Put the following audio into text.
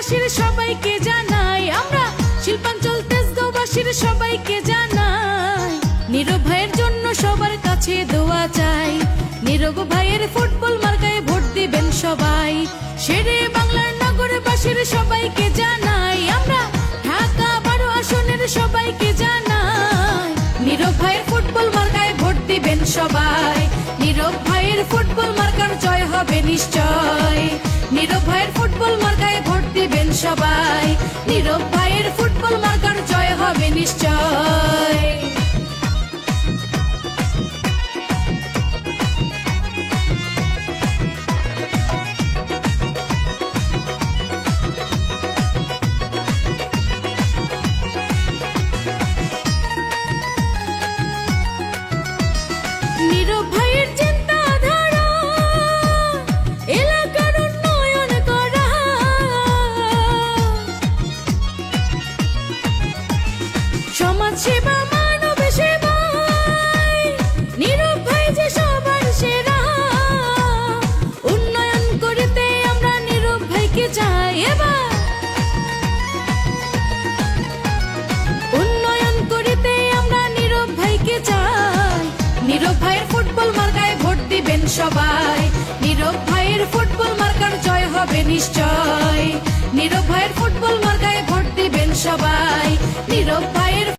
তেজগাঁওবাসীর সবাইকে জানাই, আমরা শিল্পাঞ্চল তেজগাঁওবাসীর সবাইকে জানাই, নীরব ভাইয়ের জন্য সবার কাছে দোয়া চাই। নীরব ভাইয়ের ফুটবল মার্কায় ভোট দিবেন সবাই। শেরে বাংলার নগরবাসীর সবাইকে জানাই, আমরা ঢাকা 12 আসনের সবাইকে জানাই, নীরব ভাইয়ের ফুটবল মার্কায় ভোট দিবেন সবাই। নীরব ভাইয়ের ফুটবল মার্কার জয় হবে নিশ্চয়। নীরব ভাইয়ের ফুটবল মার্কায় ভোট দিবেন সবাই। নীরব ভাইয়ের ফুটবল মার্কার জয় হবে নিশ্চয়। নীরব ভাইয়ের চিন্তাধারা এলাকার উন্নয়ন করা, সমাজ সেবা মানব সেবায় নীরব ভাই যে সবার সেরা। উন্নয়ন করতে আমরা নীরব ভাইকে চাই এবার, উন্নয়ন করতে আমরা নীরব ভাইকে চাই। নীরব ভাইয়ের ফুটবল মার্কায় ভোট দিবেন সবাই। নীরব ভাইয়ের ফুটবল মার্কার জয় হবে নিশ্চয়। নীরব ভাইয়ের ফুটবল মার্কায় ভোট দিবেন সবাই। নীরব ভাই